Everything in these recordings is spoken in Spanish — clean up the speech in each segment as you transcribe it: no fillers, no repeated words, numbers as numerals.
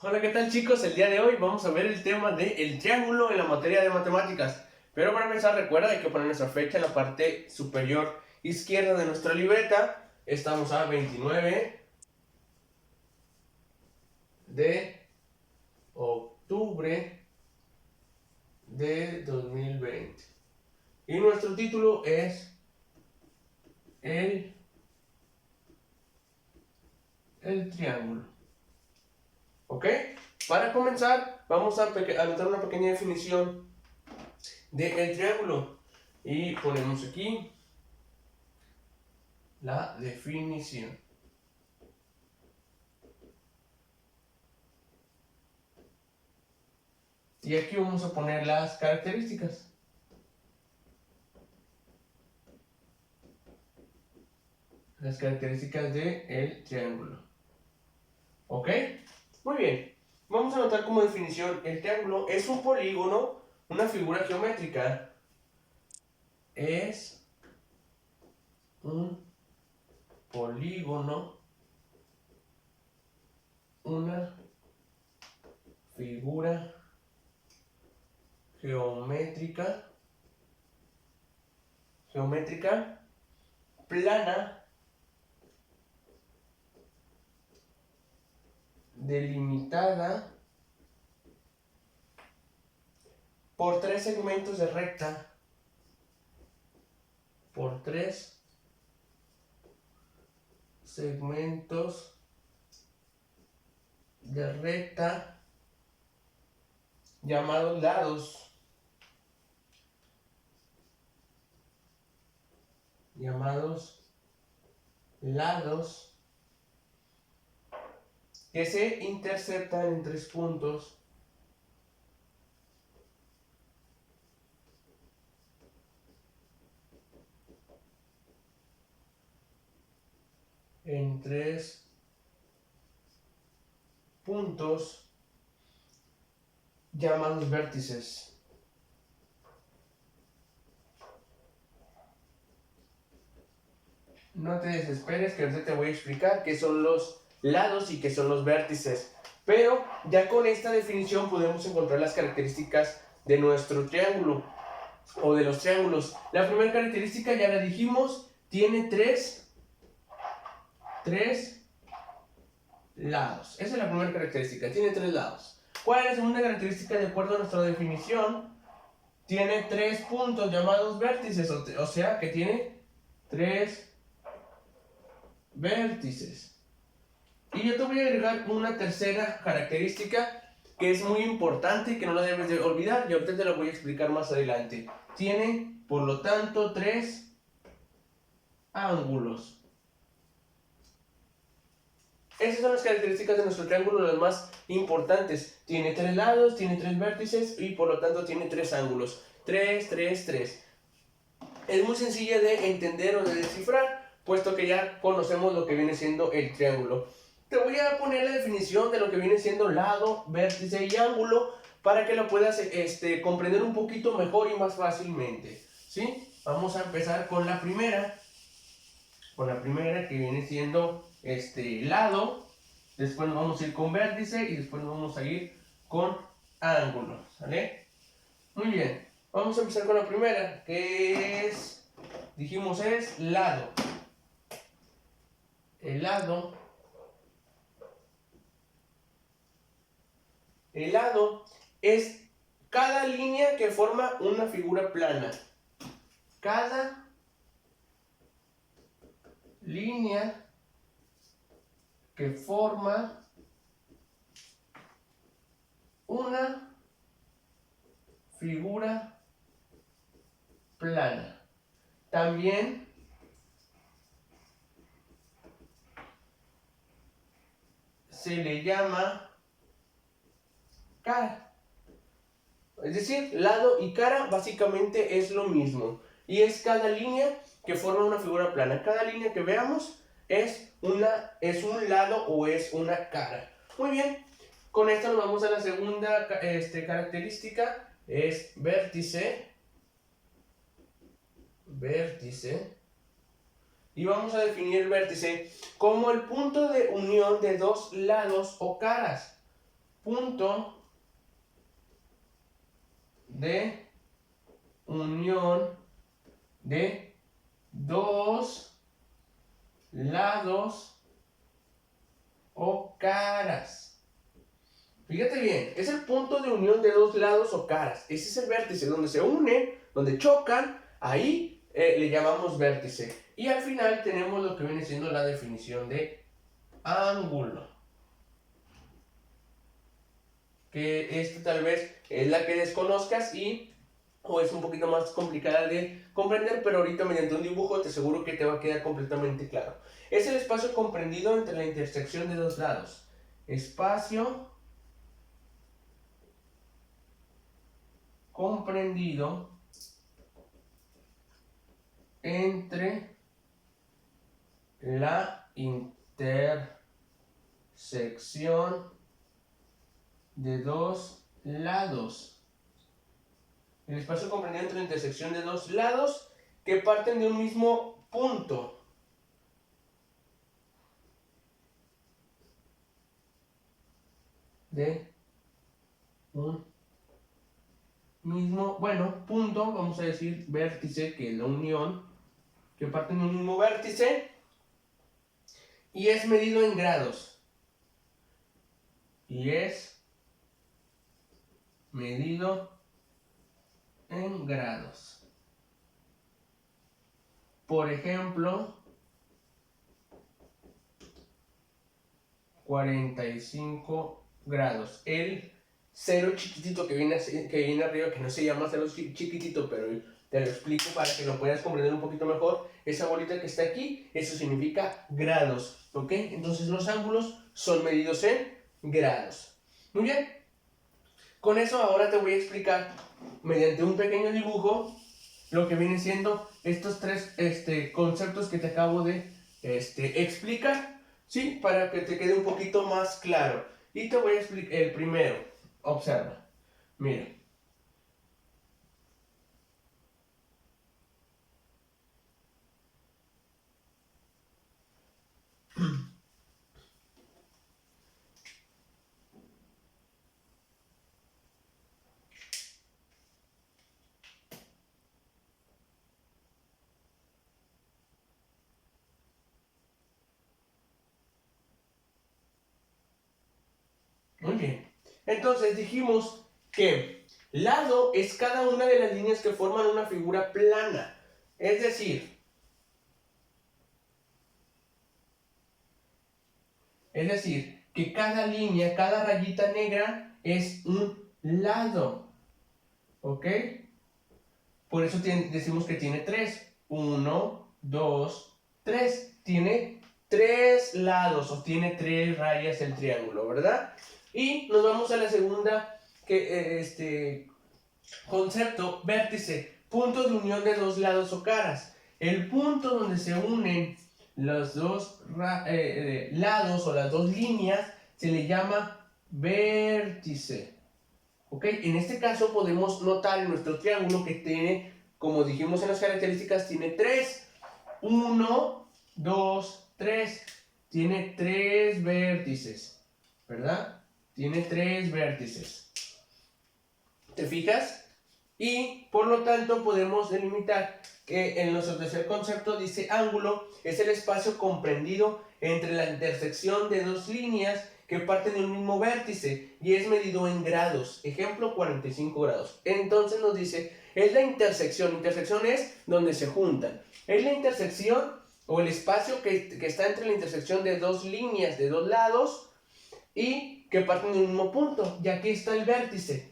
Hola, ¿qué tal chicos? El día de hoy vamos a ver el tema del triángulo en la materia de matemáticas. Pero para empezar, recuerda, hay que poner nuestra fecha en la parte superior izquierda de nuestra libreta. Estamos a 29 de octubre de 2020. Y nuestro título es el triángulo. ¿Ok? Para comenzar, vamos a anotar una pequeña definición del triángulo. Y ponemos aquí la definición. Y aquí vamos a poner las características. Las características del triángulo. ¿Ok? Muy bien. Vamos a anotar como definición: el triángulo es un polígono, una figura geométrica. Es un polígono, una figura geométrica plana, delimitada por tres segmentos de recta, por tres segmentos de recta llamados lados que se interceptan en tres puntos llamados vértices. No te desesperes, que ahorita te voy a explicar qué son los lados y qué son los vértices. Pero ya con esta definición podemos encontrar las características de nuestro triángulo o de los triángulos. La primera característica ya la dijimos, tiene tres lados. Esa es la primera característica, tiene tres lados. ¿Cuál es la segunda característica? De acuerdo a nuestra definición, tiene tres puntos llamados vértices, o sea que tiene tres vértices. Y yo te voy a agregar una tercera característica que es muy importante y que no la debes de olvidar, y ahorita te la voy a explicar más adelante. Tiene, por lo tanto, tres ángulos. Esas son las características de nuestro triángulo, las más importantes. Tiene tres lados, tiene tres vértices y por lo tanto tiene tres ángulos. 3, 3, 3. Es muy sencilla de entender o de descifrar, puesto que ya conocemos lo que viene siendo el triángulo. Te voy a poner la definición de lo que viene siendo lado, vértice y ángulo para que lo puedas comprender un poquito mejor y más fácilmente. ¿Sí? Vamos a empezar con la primera. Que viene siendo lado. Después nos vamos a ir con vértice y después nos vamos a ir con ángulo. ¿Sale? Muy bien. Vamos a empezar con la primera, que es, dijimos, es lado. El lado es cada línea que forma una figura plana. Cada línea que forma una figura plana. También se le llama cara. Es decir, lado y cara básicamente es lo mismo. Y es cada línea que forma una figura plana. Cada línea que veamos es un lado o es una cara. Muy bien. Con esto nos vamos a la segunda característica. Es vértice. Y vamos a definir el vértice como el punto de unión de dos lados o caras. punto de unión de dos lados o caras. Fíjate bien, es el punto de unión de dos lados o caras. Ese es el vértice, donde se unen, donde chocan, ahí le llamamos vértice. Y al final tenemos lo que viene siendo la definición de ángulo. Que esta tal vez es la que desconozcas o es un poquito más complicada de comprender, pero ahorita mediante un dibujo te aseguro que te va a quedar completamente claro. Es el espacio comprendido entre la intersección de dos lados. Espacio comprendido entre la intersección de dos lados. El espacio comprendido entre la intersección de dos lados que parten de un mismo punto. De un mismo, punto, vamos a decir vértice, que es la unión, que parten de un mismo vértice y es medido en grados. Y es medido en grados. Por ejemplo, 45 grados. El cero chiquitito que viene arriba, que no se llama cero chiquitito, pero te lo explico para que lo puedas comprender un poquito mejor. Esa bolita que está aquí, eso significa grados, ¿ok? Entonces los ángulos son medidos en grados. Muy bien. Con eso ahora te voy a explicar, mediante un pequeño dibujo, lo que viene siendo estos tres conceptos que te acabo de explicar, ¿sí? Para que te quede un poquito más claro. Y te voy a explicar el primero. Observa. Mira. Muy bien. Entonces dijimos que lado es cada una de las líneas que forman una figura plana. Es decir, que cada línea, cada rayita negra es un lado. ¿Ok? Por eso decimos que tiene 3. 1, 2, 3. Tiene 3 lados o tiene 3 rayas el triángulo, ¿verdad? Y nos vamos a la segunda concepto, vértice, punto de unión de dos lados o caras. El punto donde se unen los dos lados o las dos líneas se le llama vértice. ¿Ok? En este caso podemos notar en nuestro triángulo que tiene, como dijimos en las características, tiene 3. 1, 2, 3. Tiene 3 vértices, ¿verdad? Tiene 3 vértices. ¿Te fijas? Y por lo tanto podemos delimitar que en nuestro tercer concepto dice ángulo es el espacio comprendido entre la intersección de dos líneas que parten de un mismo vértice y es medido en grados. Ejemplo, 45 grados. Entonces nos dice, es la intersección. Intersección es donde se juntan. Es la intersección o el espacio que está entre la intersección de dos líneas de dos lados y que parten de un mismo punto. Y aquí está el vértice.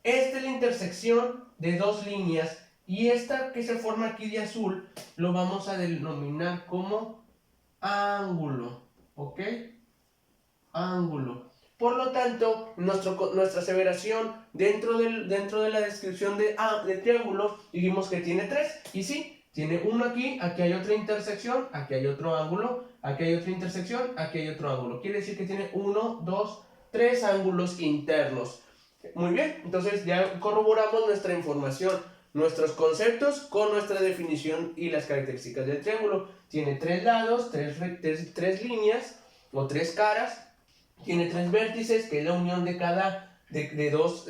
Esta es la intersección de dos líneas y esta que se forma aquí de azul lo vamos a denominar como ángulo. ¿Ok? Ángulo. Por lo tanto, nuestra aseveración dentro de la descripción de triángulo dijimos que tiene 3. Y sí, tiene uno aquí, aquí hay otra intersección, aquí hay otro ángulo, aquí hay otra intersección, aquí hay otro ángulo. Quiere decir que tiene 1, 2, 3 ángulos internos. Muy bien, entonces ya corroboramos nuestra información, nuestros conceptos con nuestra definición y las características del triángulo. Tiene 3 lados, 3 líneas o 3 caras tiene tres vértices, que es la unión de cada, de dos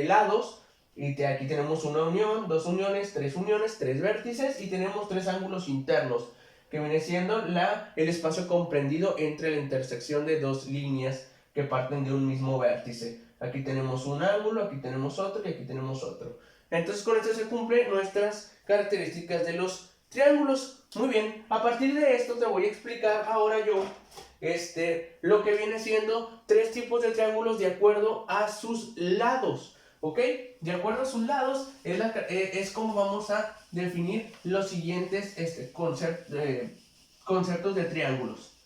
lados. Y aquí tenemos una unión, dos uniones, tres vértices y tenemos tres ángulos internos, que viene siendo el espacio comprendido entre la intersección de dos líneas que parten de un mismo vértice. Aquí tenemos un ángulo, aquí tenemos otro y aquí tenemos otro. Entonces con esto se cumplen nuestras características de los triángulos. Muy bien, a partir de esto te voy a explicar ahora yo lo que viene siendo tres tipos de triángulos de acuerdo a sus lados. ¿Ok? De acuerdo a sus lados es como vamos a definir los siguientes conceptos de triángulos.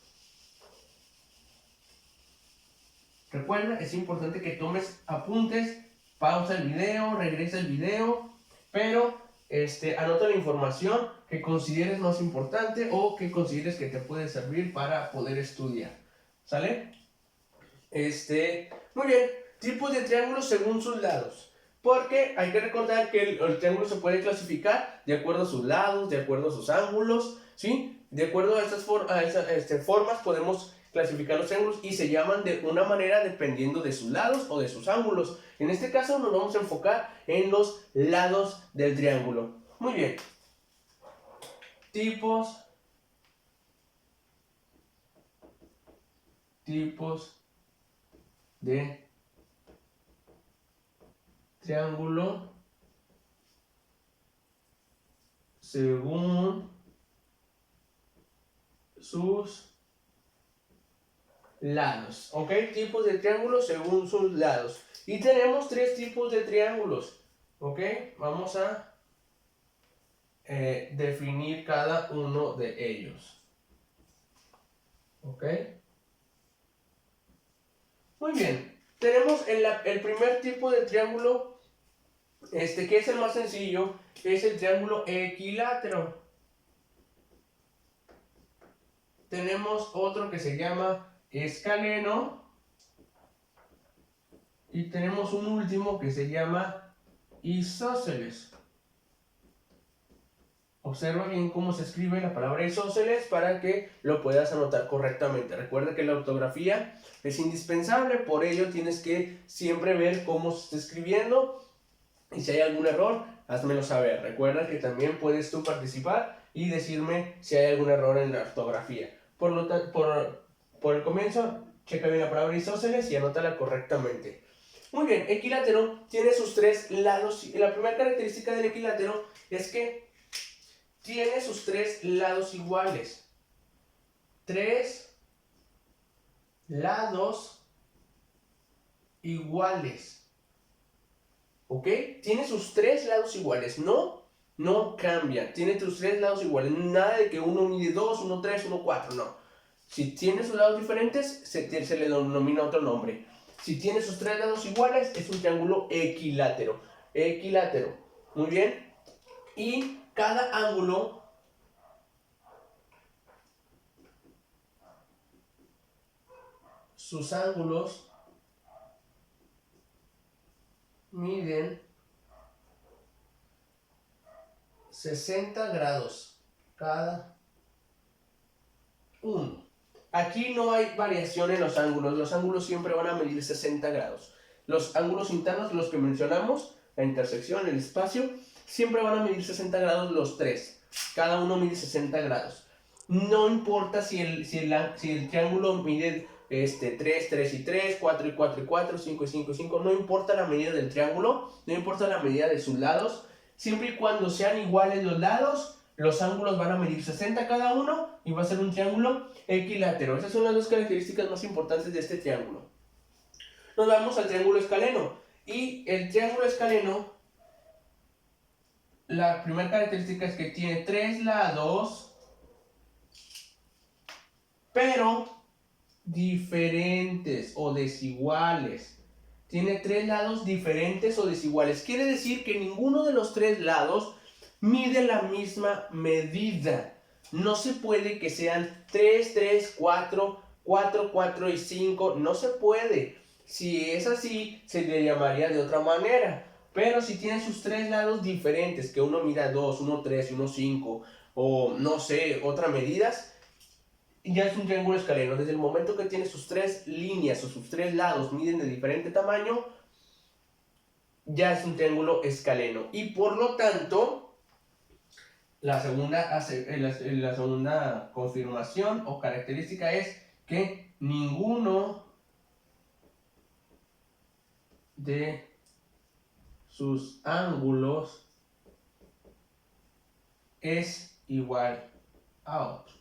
Recuerda, es importante que tomes apuntes, pausa el video, regresa el video, pero anota la información que consideres más importante o que consideres que te puede servir para poder estudiar. ¿Sale? Muy bien, tipos de triángulos según sus lados. Porque hay que recordar que el triángulo se puede clasificar de acuerdo a sus lados, de acuerdo a sus ángulos, ¿sí? De acuerdo a estas formas podemos clasificar los triángulos y se llaman de una manera dependiendo de sus lados o de sus ángulos. En este caso nos vamos a enfocar en los lados del triángulo. Muy bien. Tipos de triángulo según sus lados. ¿Ok? Tipos de triángulos según sus lados. Y tenemos tres tipos de triángulos. ¿Ok? Vamos a definir cada uno de ellos. ¿Ok? Muy bien. Tenemos el primer tipo de triángulo, que es el más sencillo, es el triángulo equilátero. Tenemos otro que se llama escaleno. Y tenemos un último que se llama isósceles. Observa bien cómo se escribe la palabra isósceles para que lo puedas anotar correctamente. Recuerda que la ortografía es indispensable, por ello tienes que siempre ver cómo se está escribiendo. Y si hay algún error, házmelo saber. Recuerda que también puedes tú participar y decirme si hay algún error en la ortografía. Por lo tanto, por el comienzo, checa bien la palabra isósceles y anótala correctamente. Muy bien, equilátero tiene sus tres lados. La primera característica del equilátero es que tiene sus tres lados iguales. Tres lados iguales. ¿Ok? Tiene sus tres lados iguales. No cambia. Tiene sus tres lados iguales. Nada de que uno mide 2, uno 3, uno 4. No. Si tiene sus lados diferentes, se le denomina otro nombre. Si tiene sus tres lados iguales, es un triángulo equilátero. Equilátero. Muy bien. Y cada ángulo sus ángulos miden 60 grados cada uno. Aquí no hay variación en los ángulos siempre van a medir 60 grados. Los ángulos internos, los que mencionamos, la intersección, el espacio, siempre van a medir 60 grados los tres. Cada uno mide 60 grados. No importa si el triángulo mide 3, 3 y 3, 4 y 4 y 4, 5 y 5 y 5, no importa la medida del triángulo, no importa la medida de sus lados, siempre y cuando sean iguales los lados, los ángulos van a medir 60 cada uno y va a ser un triángulo equilátero. Esas son las dos características más importantes de este triángulo. Nos vamos al triángulo escaleno. Y el triángulo escaleno, la primera característica es que tiene tres lados, pero diferentes o desiguales. Tiene tres lados diferentes o desiguales. Quiere decir que ninguno de los tres lados mide la misma medida. No se puede que sean 3, 3, 4, 4, 4 y 5. No se puede. Si es así, se le llamaría de otra manera. Pero si tiene sus tres lados diferentes, que uno mida 2, uno 3 y uno 5, o no sé, otras medidas, ya es un triángulo escaleno. Desde el momento que tiene sus tres líneas o sus tres lados miden de diferente tamaño, ya es un triángulo escaleno. Y por lo tanto, la segunda confirmación o característica es que ninguno de sus ángulos es igual a otro.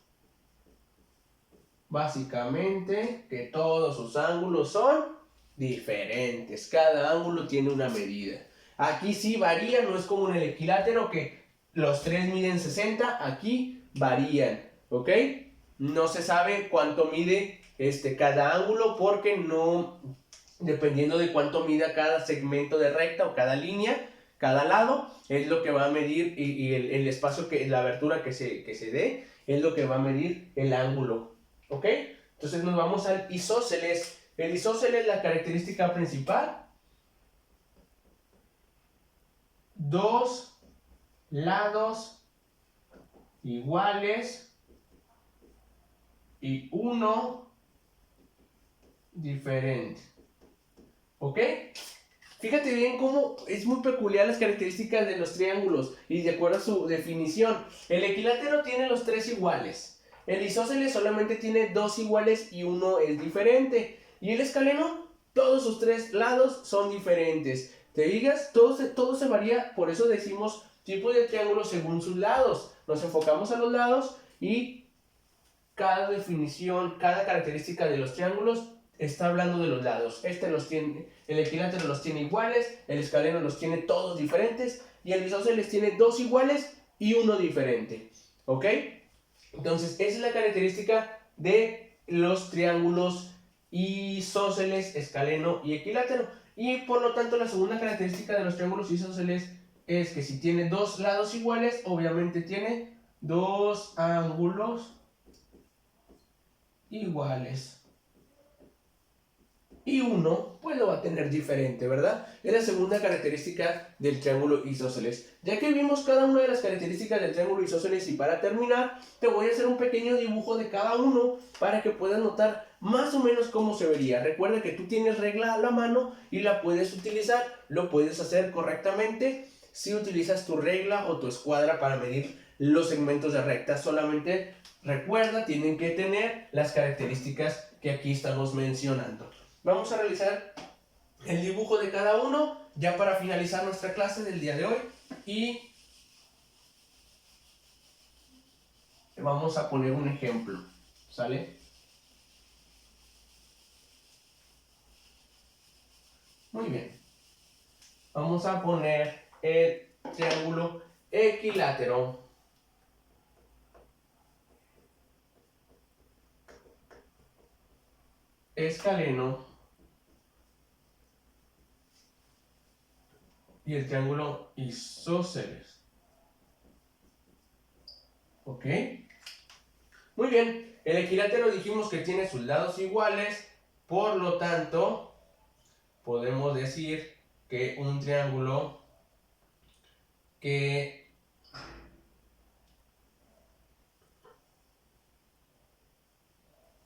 Básicamente que todos sus ángulos son diferentes. Cada ángulo tiene una medida. Aquí sí varía, no es como en el equilátero que los tres miden 60, aquí varían, ¿ok? No se sabe cuánto mide cada ángulo porque no, dependiendo de cuánto mida cada segmento de recta o cada línea, cada lado, es lo que va a medir y el espacio, la abertura que se dé, es lo que va a medir el ángulo, ¿ok? Entonces nos vamos al isósceles. El isósceles, la característica principal: dos lados iguales y uno diferente, ¿ok? Fíjate bien cómo es muy peculiar las características de los triángulos y de acuerdo a su definición. El equilátero tiene los tres iguales. El isósceles solamente tiene dos iguales y uno es diferente. Y el escaleno, todos sus tres lados son diferentes. ¿Te digas? Todo se varía, por eso decimos tipo de triángulo según sus lados. Nos enfocamos a los lados y cada definición, cada característica de los triángulos está hablando de los lados. El equilátero los tiene iguales, el escaleno los tiene todos diferentes y el isósceles tiene dos iguales y uno diferente. ¿Ok? Entonces, esa es la característica de los triángulos isósceles, escaleno y equilátero. Y por lo tanto, la segunda característica de los triángulos isósceles es que si tiene dos lados iguales, obviamente tiene dos ángulos iguales. Y uno, pues lo va a tener diferente, ¿verdad? Es la segunda característica del triángulo isósceles. Ya que vimos cada una de las características del triángulo isósceles, y para terminar, te voy a hacer un pequeño dibujo de cada uno para que puedas notar más o menos cómo se vería. Recuerda que tú tienes regla a la mano y la puedes utilizar, lo puedes hacer correctamente si utilizas tu regla o tu escuadra para medir los segmentos de recta. Solamente recuerda, tienen que tener las características que aquí estamos mencionando. Vamos a realizar el dibujo de cada uno ya para finalizar nuestra clase del día de hoy y vamos a poner un ejemplo, ¿sale? Muy bien. Vamos a poner el triángulo equilátero. Escaleno. Y el triángulo isósceles. ¿Ok? Muy bien. El equilátero dijimos que tiene sus lados iguales. Por lo tanto, podemos decir que un triángulo que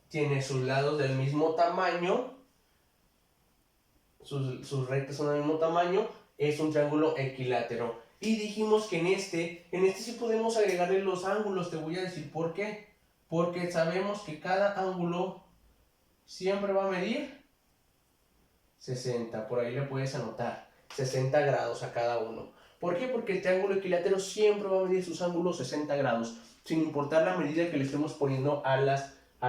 tiene sus lados del mismo tamaño, sus rectas son del mismo tamaño, es un triángulo equilátero. Y dijimos que en este sí podemos agregarle los ángulos. Te voy a decir por qué. Porque sabemos que cada ángulo siempre va a medir 60. Por ahí le puedes anotar 60 grados a cada uno. ¿Por qué? Porque el triángulo equilátero siempre va a medir sus ángulos 60 grados. Sin importar la medida que le estemos poniendo a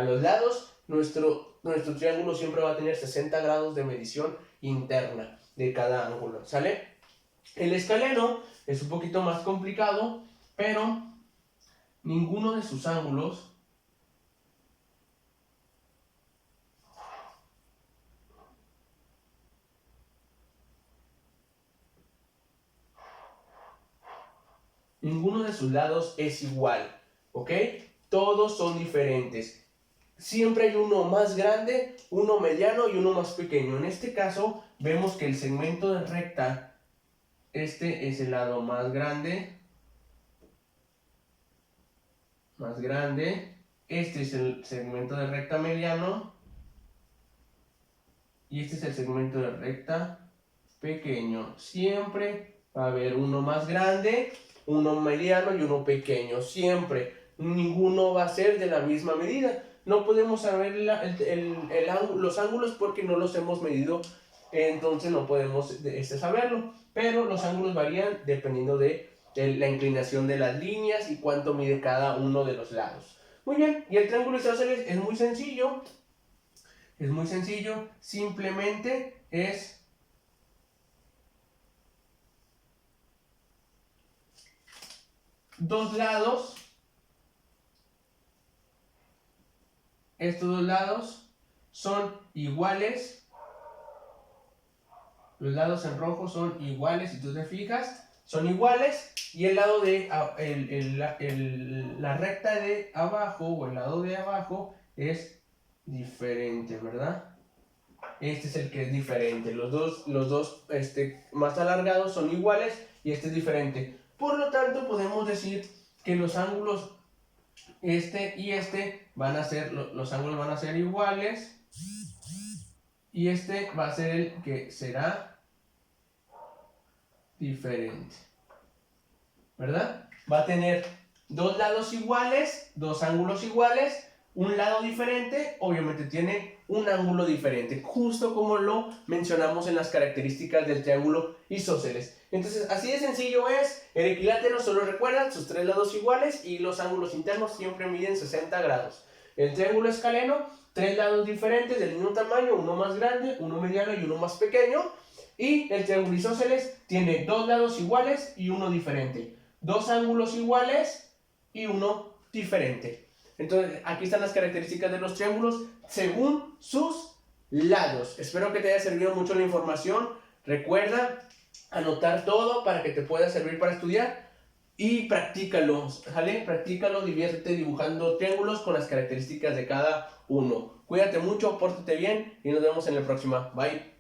los lados, nuestro triángulo siempre va a tener 60 grados de medición interna de cada ángulo, ¿sale? El escaleno es un poquito más complicado, pero ninguno de sus ángulos lados es igual, ¿ok? Todos son diferentes. Siempre hay uno más grande, uno mediano y uno más pequeño. En este caso, vemos que el segmento de recta, este es el lado más grande, Este es el segmento de recta mediano. Y este es el segmento de recta pequeño. Siempre va a haber uno más grande, uno mediano y uno pequeño. Siempre. Ninguno va a ser de la misma medida. No podemos saber los ángulos porque no los hemos medido. Entonces no podemos saberlo. Pero los ángulos varían dependiendo de la inclinación de las líneas y cuánto mide cada uno de los lados. Muy bien, y el triángulo isósceles es muy sencillo. Es muy sencillo, simplemente es dos lados. Estos dos lados son iguales. Los lados en rojo son iguales, si tú te fijas, son iguales. Y el lado de la recta de abajo o el lado de abajo es diferente, ¿verdad? Este es el que es diferente. Los dos más alargados son iguales y este es diferente. Por lo tanto, podemos decir que los ángulos este y este van a ser, los ángulos van a ser iguales. Y este va a ser el que será diferente, ¿verdad? Va a tener dos lados iguales, dos ángulos iguales, un lado diferente, obviamente tiene un ángulo diferente, justo como lo mencionamos en las características del triángulo isósceles. Entonces, así de sencillo es. El equilátero, solo recuerda sus tres lados iguales y los ángulos internos siempre miden 60 grados. El triángulo escaleno, tres lados diferentes del mismo tamaño, uno más grande, uno mediano y uno más pequeño. Y el triángulo isósceles tiene dos lados iguales y uno diferente. Dos ángulos iguales y uno diferente. Entonces, aquí están las características de los triángulos según sus lados. Espero que te haya servido mucho la información. Recuerda anotar todo para que te pueda servir para estudiar. Y practícalo, ¿sale? Practícalo, diviértete dibujando triángulos con las características de cada uno. Cuídate mucho, pórtate bien y nos vemos en la próxima. Bye.